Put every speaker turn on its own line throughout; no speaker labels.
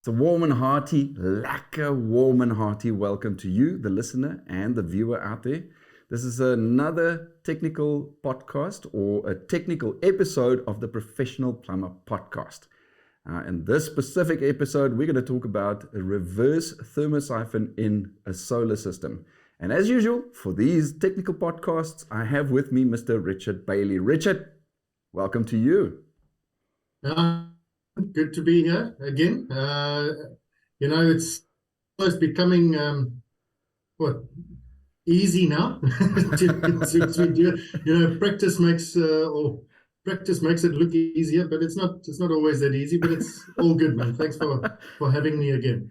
It's a warm and hearty, lekker warm and hearty welcome to you, the listener and the viewer out there. This is another technical podcast or a technical episode of the Professional Plumber podcast. In this specific episode, we're going to talk about a reverse thermosiphon in a solar system. And as usual, for these technical podcasts, I have with me Mr. Richard Bailey. Richard, welcome to you.
Good to be here again. It's almost becoming easy now to do. Practice makes it look easier, but it's not always that easy. But it's all good, man. Thanks for having me again.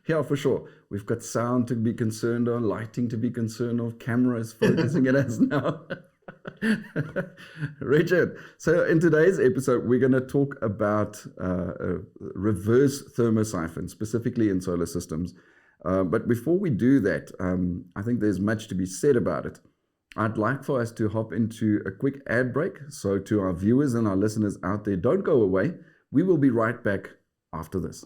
Yeah, for sure. We've got sound to be concerned of, lighting to be concerned of, cameras focusing at us now. Richard, so in today's episode, we're going to talk about reverse thermosiphon, specifically in solar systems. But before we do that, I think there's much to be said about it. I'd like for us to hop into a quick ad break. So to our viewers and our listeners out there, don't go away. We will be right back after this.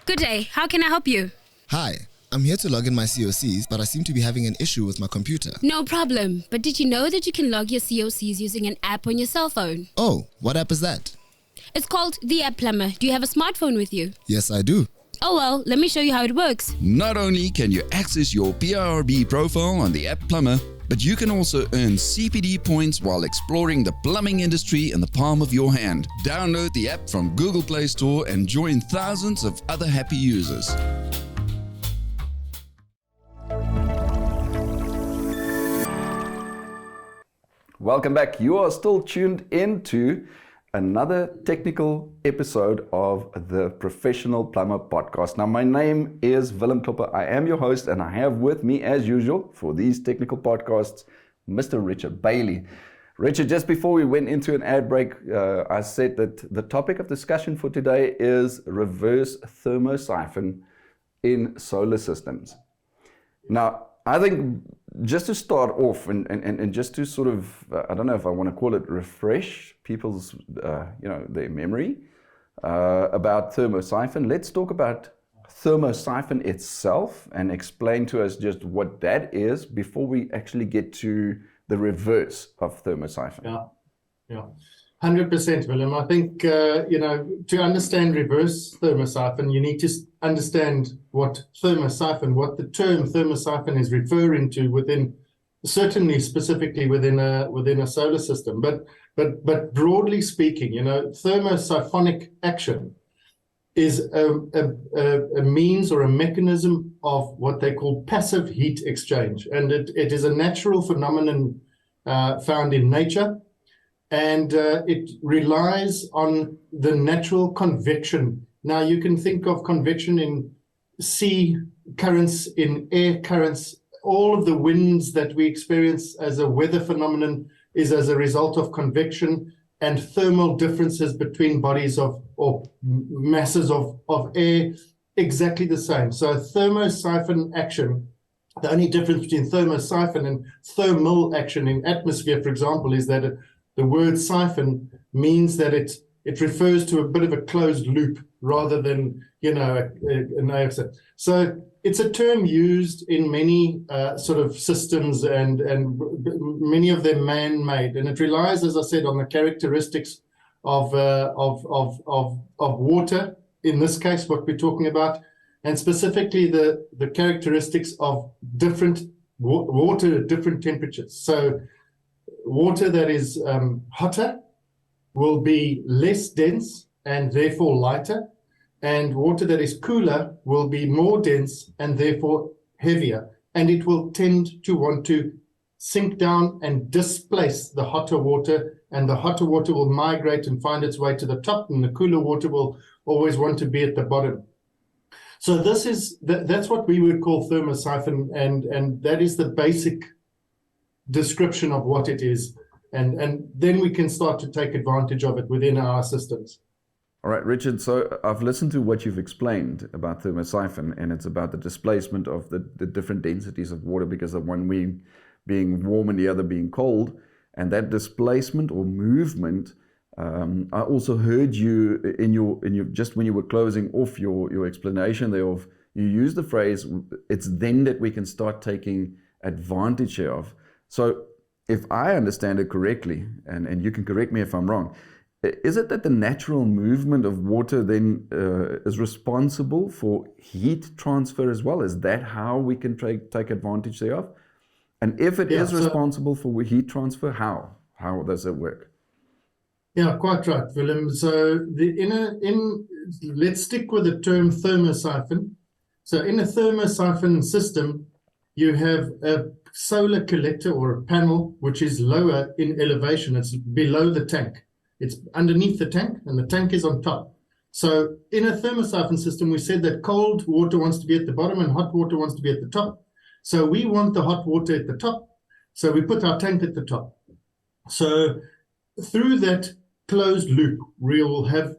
Good day. How can I help you?
Hi, I'm here to log in my COCs, but I seem to be having an issue with my computer.
No problem. But did you know that you can log your COCs using an app on your cell phone?
Oh, what app is that?
It's called the app Plumber. Do you have a smartphone with you?
Yes, I do.
Oh well, let me show you how it works.
Not only can you access your PIRB profile on the app Plumber, but you can also earn CPD points while exploring the plumbing industry in the palm of your hand. Download the app from Google Play Store and join thousands of other happy users.
Welcome back. You are still tuned into another technical episode of the Professional Plumber podcast. Now, my name is Willem. I am your host, and I have with me, as usual, for these technical podcasts, Mr. Richard Bailey. Richard, just before we went into an ad break, I said that the topic of discussion for today is reverse thermosiphon in solar systems. Now, I think just to start off and just to sort of, I don't know if I want to call it refresh people's, their memory about thermosiphon, let's talk about thermosiphon itself and explain to us just what that is before we actually get to the reverse of thermosiphon.
Yeah. 100%, Willem. I think, to understand reverse thermosiphon, you need to understand what the term thermosiphon is referring to certainly specifically within a solar system. But broadly speaking, thermosiphonic action is a means or a mechanism of what they call passive heat exchange. And it is a natural phenomenon found in nature. And it relies on the natural convection. Now, you can think of convection in sea currents, in air currents. All of the winds that we experience as a weather phenomenon is as a result of convection and thermal differences between bodies or masses of air, exactly the same. So thermosiphon action, the only difference between thermosiphon and thermal action in atmosphere, for example, is that the word siphon means that it refers to a bit of a closed loop rather than, an AFC. So it's a term used in many sort of systems and many of them man-made. And it relies, as I said, on the characteristics of water, in this case, what we're talking about, and specifically the characteristics of different water at different temperatures. So water that is hotter will be less dense and therefore lighter, and water that is cooler will be more dense and therefore heavier, and it will tend to want to sink down and displace the hotter water, and the hotter water will migrate and find its way to the top, and the cooler water will always want to be at the bottom. So that's what we would call thermosiphon, and that is the basic description of what it is, and then we can start to take advantage of it within our systems.
All right, Richard, so I've listened to what you've explained about thermosiphon, and it's about the displacement of the different densities of water because of one being warm and the other being cold, and that displacement or movement. I also heard you in your just when you were closing off your explanation thereof, you used the phrase, it's then that we can start taking advantage of. So if I understand it correctly, and you can correct me if I'm wrong, is it that the natural movement of water then is responsible for heat transfer as well? Is that how we can take advantage thereof? And if it is responsible for heat transfer, how does it work?
Yeah, quite right, Willem. So let's stick with the term thermosiphon. So in a thermosiphon system, you have a solar collector or a panel which is lower in elevation. It's below the tank. It's underneath the tank, and the tank is on top. So in a thermosiphon system, we said that cold water wants to be at the bottom and hot water wants to be at the top. So we want the hot water at the top, so we put our tank at the top. So through that closed loop, we will have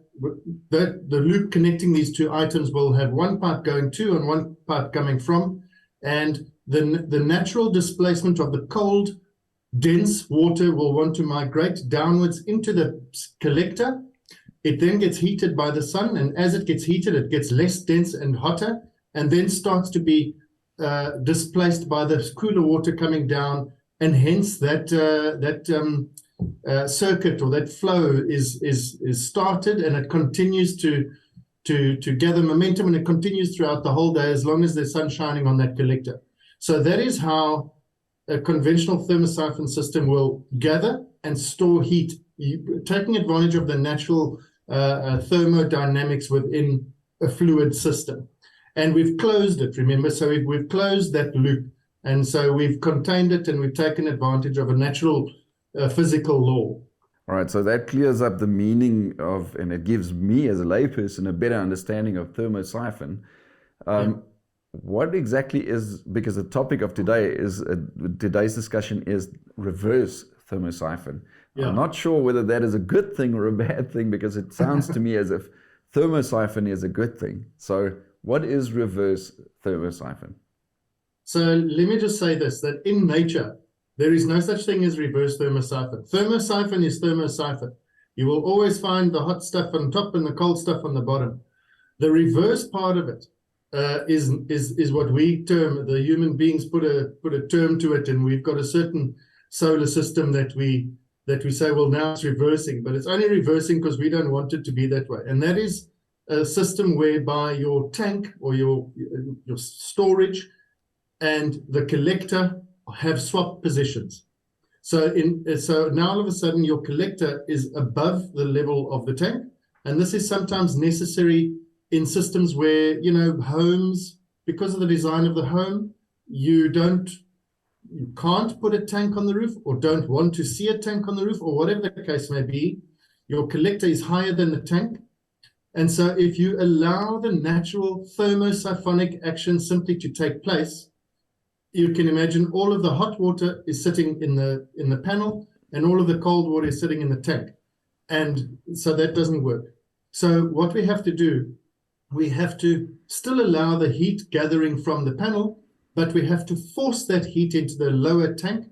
the loop connecting these two items will have one part going to and one part coming from, and the natural displacement of the cold, dense water will want to migrate downwards into the collector. It then gets heated by the sun, and as it gets heated, it gets less dense and hotter, and then starts to be displaced by the cooler water coming down, and hence that circuit or that flow is started, and it continues to gather momentum, and it continues throughout the whole day as long as there's sun shining on that collector. So that is how a conventional thermosiphon system will gather and store heat, taking advantage of the natural thermodynamics within a fluid system. And we've closed it, remember? So we've closed that loop. And so we've contained it, and we've taken advantage of a natural physical law.
All right, so that clears up the meaning of, and it gives me as a layperson a better understanding of thermosiphon. What exactly is, because the topic of today is, today's discussion is reverse thermosiphon. Yeah. I'm not sure whether that is a good thing or a bad thing, because it sounds to me as if thermosiphon is a good thing. So what is reverse thermosiphon?
So let me just say this, that in nature, there is no such thing as reverse thermosiphon. Thermosiphon is thermosiphon. You will always find the hot stuff on top and the cold stuff on the bottom. The reverse part of it is what we term, the human beings put a term to it, and we've got a certain solar system that we say, well, now it's reversing, but it's only reversing because we don't want it to be that way. And that is a system whereby your tank or your storage and the collector have swapped positions. So now all of a sudden your collector is above the level of the tank, and this is sometimes necessary in systems where, homes, because of the design of the home, you can't put a tank on the roof, or don't want to see a tank on the roof, or whatever the case may be. Your collector is higher than the tank. And so if you allow the natural thermosiphonic action simply to take place, you can imagine all of the hot water is sitting in the panel, and all of the cold water is sitting in the tank. And so that doesn't work. So what we have to do, we have to still allow the heat gathering from the panel, but we have to force that heat into the lower tank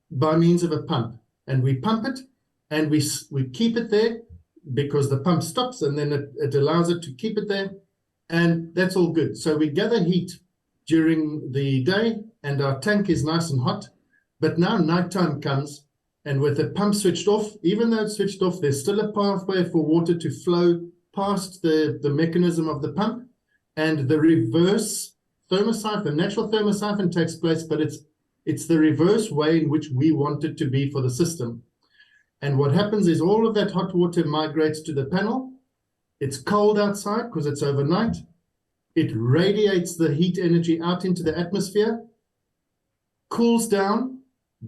by means of a pump. And we pump it, and we keep it there because the pump stops, and then it allows it to keep it there, and that's all good. So we gather heat during the day, and our tank is nice and hot. But now nighttime comes, and with the pump switched off, even though it's switched off, there's still a pathway for water to flow past the mechanism of the pump, and the reverse thermosiphon, natural thermosiphon takes place, but it's the reverse way in which we want it to be for the system. And what happens is all of that hot water migrates to the panel. It's cold outside because it's overnight. It radiates the heat energy out into the atmosphere, cools down,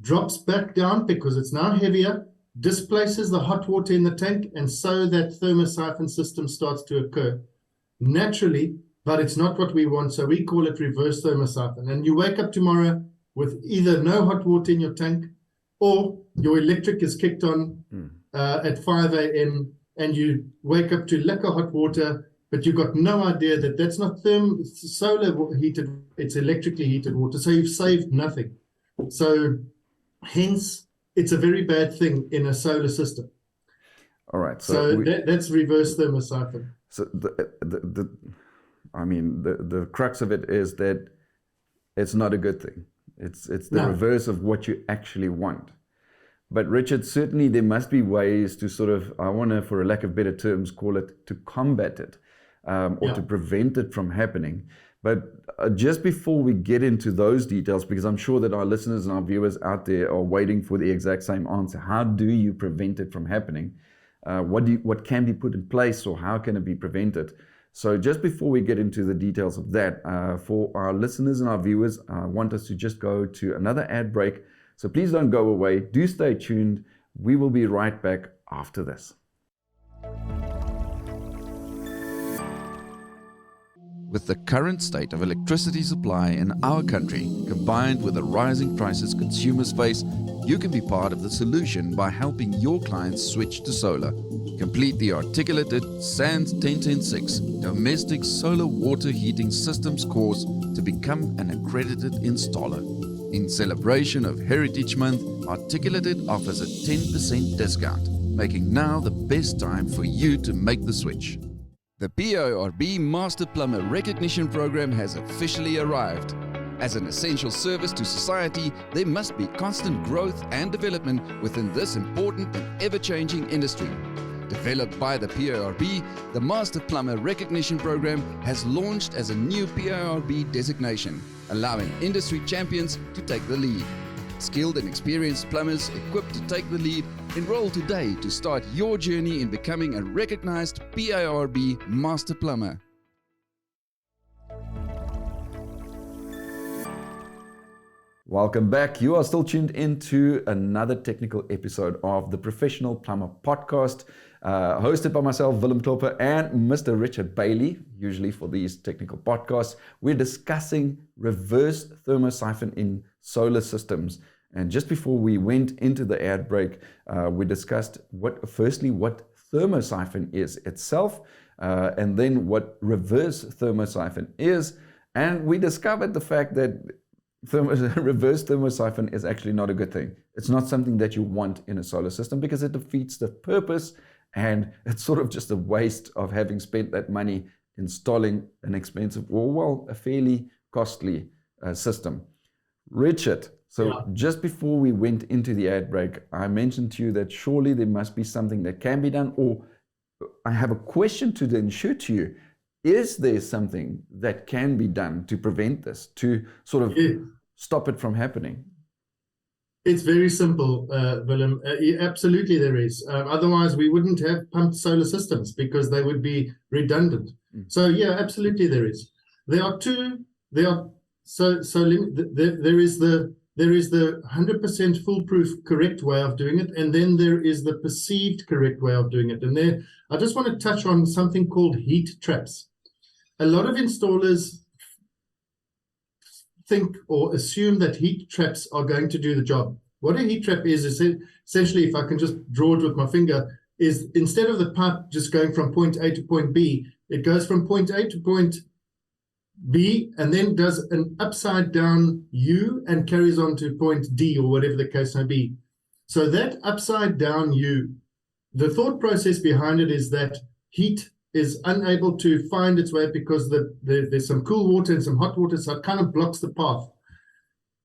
drops back down because it's now heavier, displaces the hot water in the tank, and so that thermosiphon system starts to occur naturally, but it's not what we want, so we call it reverse thermosiphon. And you wake up tomorrow with either no hot water in your tank, or your electric is kicked on at 5 a.m. and you wake up to lack of hot water, but you've got no idea that that's not solar heated, it's electrically heated water. So you've saved nothing. So hence, it's a very bad thing in a solar system.
All right.
So that's reverse thermosiphon.
So the crux of it is that it's not a good thing. It's the reverse of what you actually want. But Richard, certainly there must be ways to sort of, I want to, for a lack of better terms, call it to combat it or to prevent it from happening. But just before we get into those details, because I'm sure that our listeners and our viewers out there are waiting for the exact same answer. How do you prevent it from happening? What can be put in place, or how can it be prevented? So just before we get into the details of that, for our listeners and our viewers, I want us to just go to another ad break. So please don't go away. Do stay tuned. We will be right back after this.
With the current state of electricity supply in our country, combined with the rising prices consumers face, you can be part of the solution by helping your clients switch to solar. Complete the articulated SANS 1010-6 Domestic Solar Water Heating Systems course to become an accredited installer. In celebration of Heritage Month, Articulated offers a 10% discount, making now the best time for you to make the switch. The PIRB Master Plumber Recognition Program has officially arrived. As an essential service to society, there must be constant growth and development within this important and ever-changing industry. Developed by the PIRB, the Master Plumber Recognition Program has launched as a new PIRB designation, allowing industry champions to take the lead. Skilled and experienced plumbers equipped to take the lead, enroll today to start your journey in becoming a recognized PIRB Master Plumber.
Welcome back. You are still tuned into another technical episode of the Professional Plumber Podcast, hosted by myself, Willem and Mr. Richard Bailey. Usually for these technical podcasts, we're discussing reverse thermosiphon in solar systems. And just before we went into the ad break, we discussed what thermosiphon is itself, and then what reverse thermosiphon is. And we discovered the fact that reverse thermosiphon is actually not a good thing. It's not something that you want in a solar system because it defeats the purpose, and it's sort of just a waste of having spent that money installing an expensive, a fairly costly system. Richard, just before we went into the ad break, I mentioned to you that surely there must be something that can be done, or I have a question to then shoot to you. Is there something that can be done to prevent this, to sort of stop it from happening?
It's very simple, Willem. Absolutely there is. Otherwise, we wouldn't have pumped solar systems because they would be redundant. So yeah, absolutely there is. There is the 100% foolproof correct way of doing it, and then there is the perceived correct way of doing it. And there, I just want to touch on something called heat traps. A lot of installers think or assume that heat traps are going to do the job. What a heat trap is essentially, if I can just draw it with my finger, is instead of the pipe just going from point A to point B, it goes from point A to point B and then does an upside down U and carries on to point D or whatever the case may be. So that upside down U, the thought process behind it is that heat is unable to find its way because there's some cool water and some hot water, so it kind of blocks the path.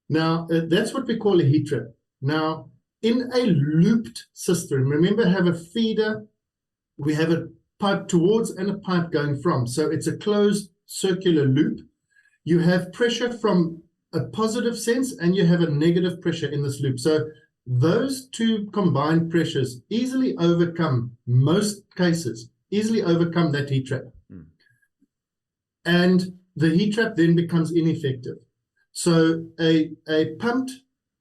Now, that's what we call a heat trap. Now, in a looped system, remember, have a feeder, we have a pipe towards and a pipe going from. So it's a closed circular loop. You have pressure from a positive sense and you have a negative pressure in this loop. So those two combined pressures easily overcome most cases easily overcome that heat trap. And the heat trap then becomes ineffective. So a pumped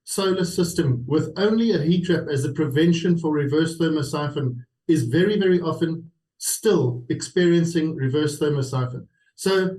solar system with only a heat trap as a prevention for reverse thermosiphon is very, very often still experiencing reverse thermosiphon. So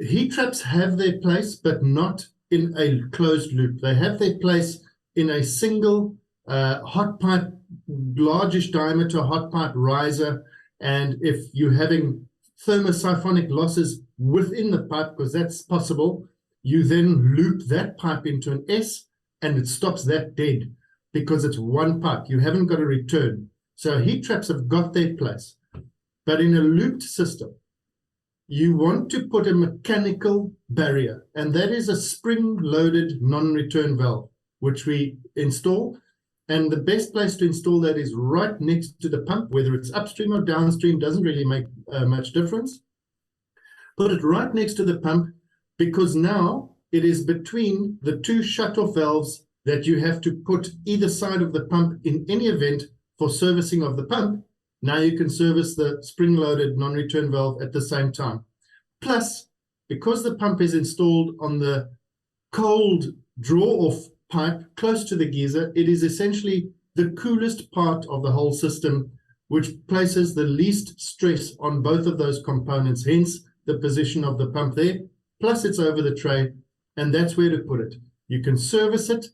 heat traps have their place, but not in a closed loop. They have their place in a single hot pipe, largish diameter hot pipe riser. And if you're having thermosiphonic losses within the pipe, because that's possible, you then loop that pipe into an S and it stops that dead because it's one pipe. You haven't got a return. So heat traps have got their place. But in a looped system, you want to put a mechanical barrier, and that is a spring-loaded non-return valve, which we install. And the best place to install that is right next to the pump, whether it's upstream or downstream, doesn't really make much difference. Put it right next to the pump, because now it is between the two shut-off valves that you have to put either side of the pump in any event for servicing of the pump. Now you can service the spring-loaded non-return valve at the same time. Plus, because the pump is installed on the cold draw-off pipe close to the geyser, it is essentially the coolest part of the whole system, which places the least stress on both of those components, hence the position of the pump there. Plus it's over the tray, and that's where to put it. You can service it,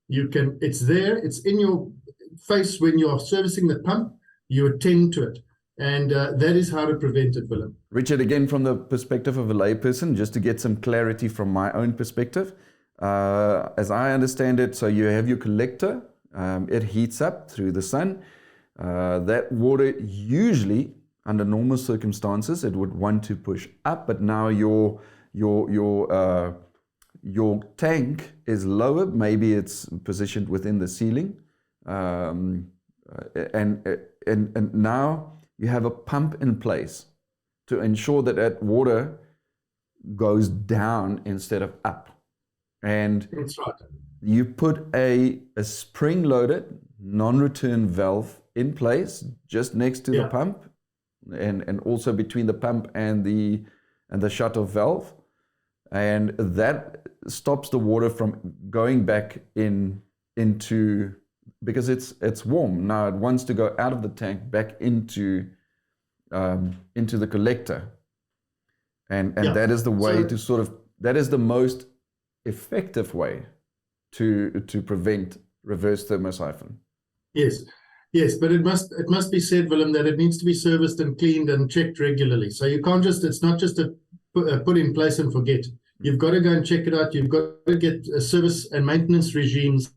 it's there, it's in your face when you are servicing the pump, you attend to it. And that is how to prevent it, Willem.
Richard, again, from the perspective of a layperson, just to get some clarity from my own perspective, as I understand it, so you have your collector, it heats up through the sun. That water usually, under normal circumstances, it would want to push up, but now your tank is lower. Maybe it's positioned within the ceiling, and now you have a pump in place to ensure that that water goes down instead of up. And
that's right.
You put a spring-loaded non-return valve in place just next to the pump, and also between the pump and the shut-off valve, and that stops the water from going back into, because it's warm now. It wants to go out of the tank back into the collector, and that is the way that is the most effective way to prevent reverse thermosiphon.
Yes, but it must be said, Willem, that it needs to be serviced and cleaned and checked regularly. So you can't it's not just a put in place and forget. You've got to go and check it out. You've got to get service and maintenance regimes,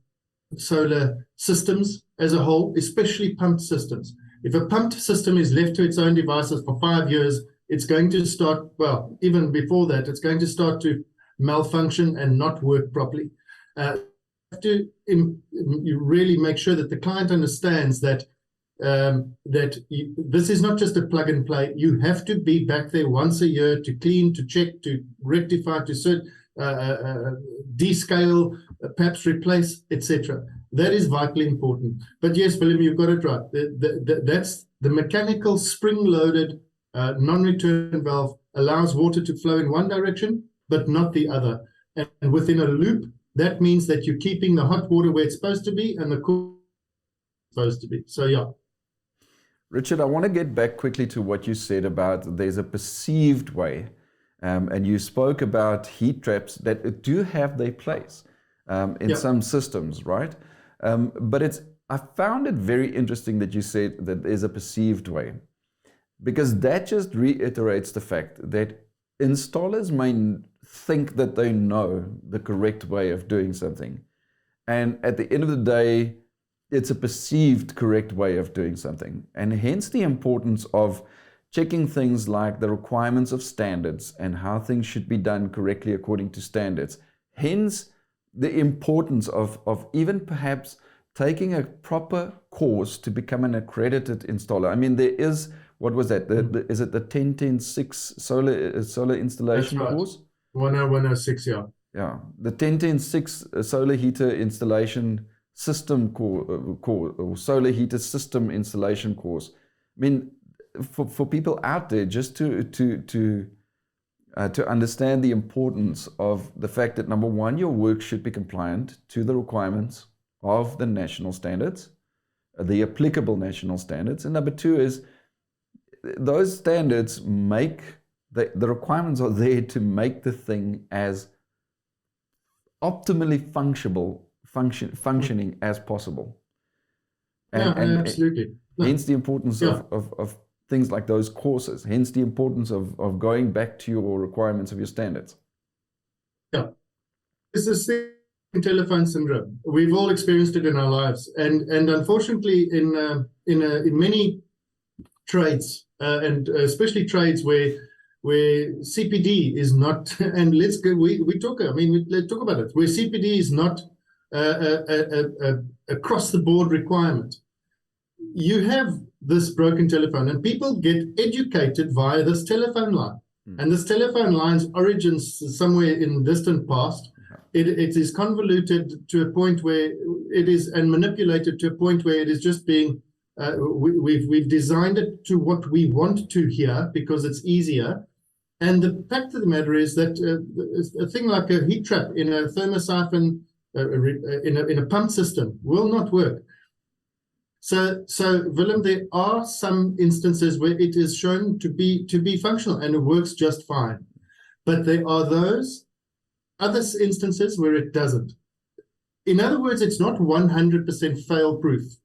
solar systems as a whole, especially pumped systems. If a pumped system is left to its own devices for 5 years, it's going to start, well, even before that, it's going to start to malfunction and not work properly. You have to you really make sure that the client understands that this is not just a plug and play. You have to be back there once a year to clean, to check, to rectify, to descale, perhaps replace, etc. That is vitally important. But yes, Willem, you've got it right. That's the mechanical spring-loaded non-return valve allows water to flow in one direction, but not the other. And within a loop, that means that you're keeping the hot water where it's supposed to be and the cool supposed to be. So yeah.
Richard, I want to get back quickly to what you said about there's a perceived way, and you spoke about heat traps that do have their place in some systems, right? But I found it very interesting that you said that there's a perceived way, because that just reiterates the fact that installers may think that they know the correct way of doing something, and at the end of the day, it's a perceived correct way of doing something, and hence the importance of checking things like the requirements of standards and how things should be done correctly according to standards. Hence the importance of even perhaps taking a proper course to become an accredited installer. I mean, there is, what was that? Is it the 10.10.6 solar installation course?
10106, yeah.
Yeah, the 10.10.6 solar heater installation system course, or solar heater system installation course. I mean, for people out there, just to understand the importance of the fact that, number one, your work should be compliant to the requirements of the national standards, the applicable national standards. And number two is those standards make, the requirements are there to make the thing as optimally functioning as possible. And
absolutely.
Hence the importance of things like those courses, hence the importance of going back to your requirements of your standards.
Yeah. This is telephone syndrome. We've all experienced it in our lives. And unfortunately, in many trades, and especially trades where CPD is not, and let's talk about it, where CPD is not a across the board requirement. You have this broken telephone, and people get educated via this telephone line. And this telephone line's origins somewhere in the distant past. It is convoluted to a point where it is, and manipulated to a point where it is just being, we've designed it to what we want to hear because it's easier. And the fact of the matter is that a thing like a heat trap in a thermosiphon, in a pump system will not work. So Willem, there are some instances where it is shown to be functional and it works just fine. But there are those other instances where it doesn't. In other words, it's not 100% fail-proof.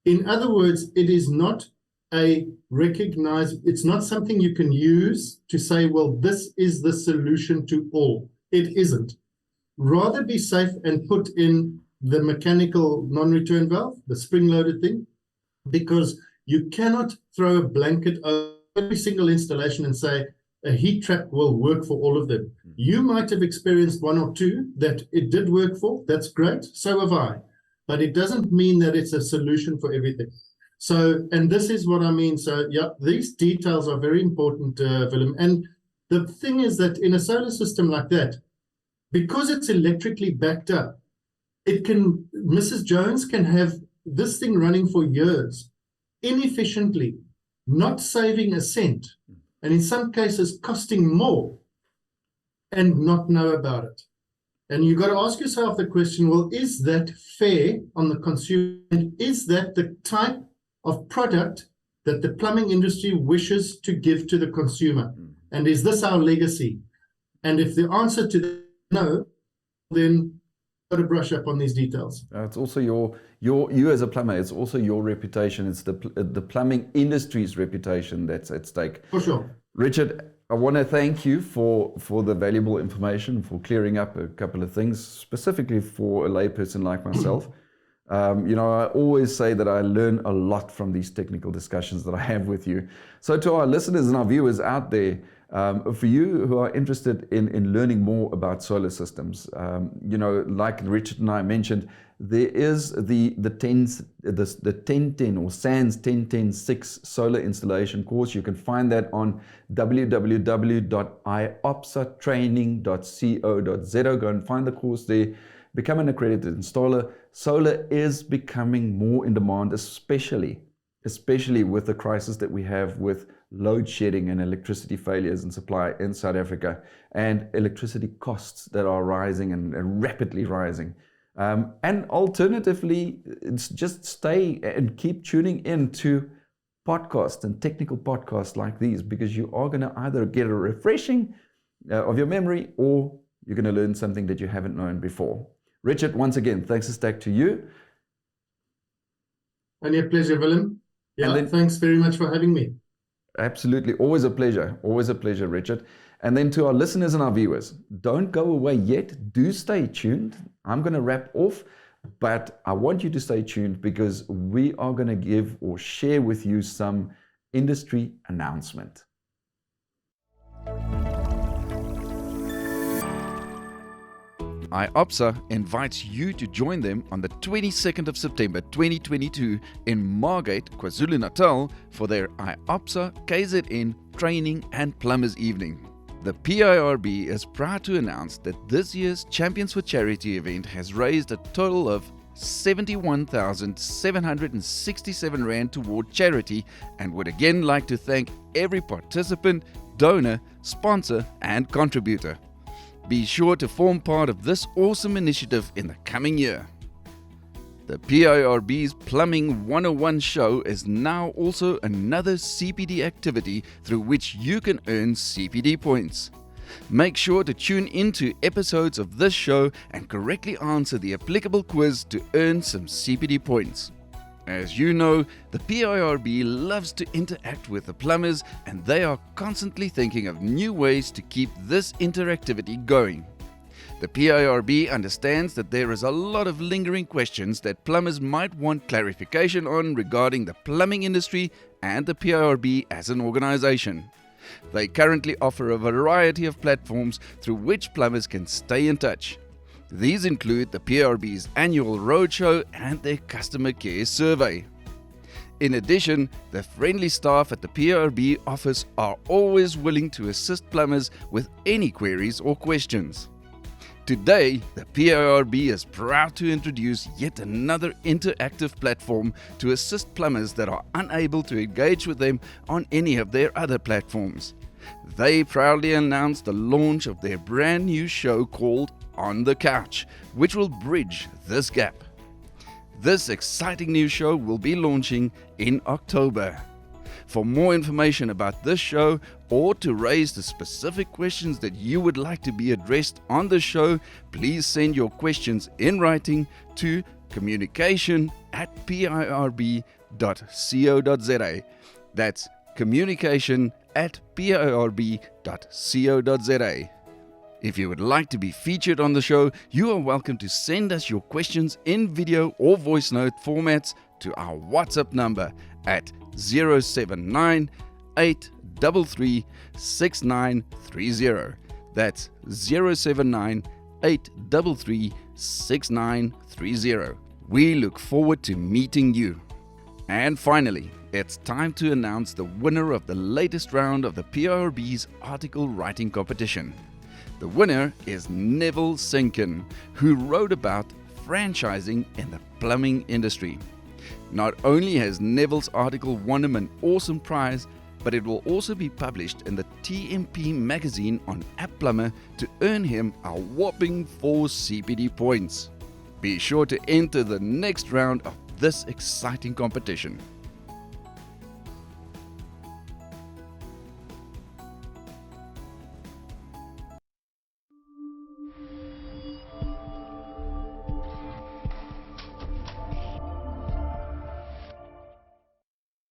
In other words, it is not it's not something you can use to say, well, this is the solution to all. It isn't. Rather be safe and put in the mechanical non-return valve, the spring-loaded thing, because you cannot throw a blanket over every single installation and say a heat trap will work for all of them. You might have experienced one or two that it did work for. That's great. So have I. But it doesn't mean that it's a solution for everything. So, and this is what I mean. So, yeah, these details are very important, Willem. And the thing is that in a solar system like that, because it's electrically backed up, Mrs. Jones can have this thing running for years, inefficiently, not saving a cent, and in some cases costing more, and not know about it. And you've got to ask yourself the question, well, is that fair on the consumer? And is that the type of product that the plumbing industry wishes to give to the consumer? And is this our legacy? And if the answer to that is no, then got to brush up on these details.
It's also you as a plumber. It's also your reputation. It's the plumbing industry's reputation that's at stake.
For sure.
Richard, I want to thank you for the valuable information, for clearing up a couple of things, specifically for a layperson like myself. I always say that I learn a lot from these technical discussions that I have with you. So to our listeners and our viewers out there, for you who are interested in learning more about solar systems, like Richard and I mentioned, there is the 1010 or SANS 1010-6 solar installation course. You can find that on www.iopsatraining.co.za. Go and find the course there. Become an accredited installer. Solar is becoming more in demand, especially with the crisis that we have with load shedding and electricity failures in supply in South Africa, and electricity costs that are rising and rapidly rising. And alternatively, it's just stay and keep tuning into podcasts and technical podcasts like these, because you are going to either get a refreshing of your memory, or you're going to learn something that you haven't known before. Richard, once again, thanks a stack to you.
And your pleasure, Willem. Yeah, thanks very much for having me.
Absolutely. Always a pleasure. Always a pleasure, Richard. And then to our listeners and our viewers, don't go away yet. Do stay tuned. I'm going to wrap off, but I want you to stay tuned, because we are going to give or share with you some industry announcement. IOPSA invites you to join them on the 22nd of September 2022 in Margate, KwaZulu-Natal for their IOPSA KZN Training and Plumbers Evening. The PIRB is proud to announce that this year's Champions for Charity event has raised a total of
71,767 Rand toward charity, and would again like to thank every participant, donor, sponsor and contributor. Be sure to form part of this awesome initiative in the coming year. The PIRB's Plumbing 101 show is now also another CPD activity through which you can earn CPD points. Make sure to tune into episodes of this show and correctly answer the applicable quiz to earn some CPD points. As you know, the PIRB loves to interact with the plumbers, and they are constantly thinking of new ways to keep this interactivity going. The PIRB understands that there is a lot of lingering questions that plumbers might want clarification on regarding the plumbing industry and the PIRB as an organization. They currently offer a variety of platforms through which plumbers can stay in touch. These include the PIRB's annual roadshow and their customer care survey. In addition, the friendly staff at the PIRB office are always willing to assist plumbers with any queries or questions. Today, the PIRB is proud to introduce yet another interactive platform to assist plumbers that are unable to engage with them on any of their other platforms. They proudly announced the launch of their brand new show called On the Couch, which will bridge this gap. This exciting new show will be launching in October. For more information about this show, or to raise the specific questions that you would like to be addressed on the show, please send your questions in writing to communication@pirb.co.za. That's communication@pirb.co.za. If you would like to be featured on the show, you are welcome to send us your questions in video or voice note formats to our WhatsApp number at 079 833 6930. That's 079 833 6930. We look forward to meeting you. And finally, it's time to announce the winner of the latest round of the PIRB's article writing competition. The winner is Neville Sinkin, who wrote about franchising in the plumbing industry. Not only has Neville's article won him an awesome prize, but it will also be published in the TMP magazine on App Plumber to earn him a whopping 4 CPD points. Be sure to enter the next round of this exciting competition.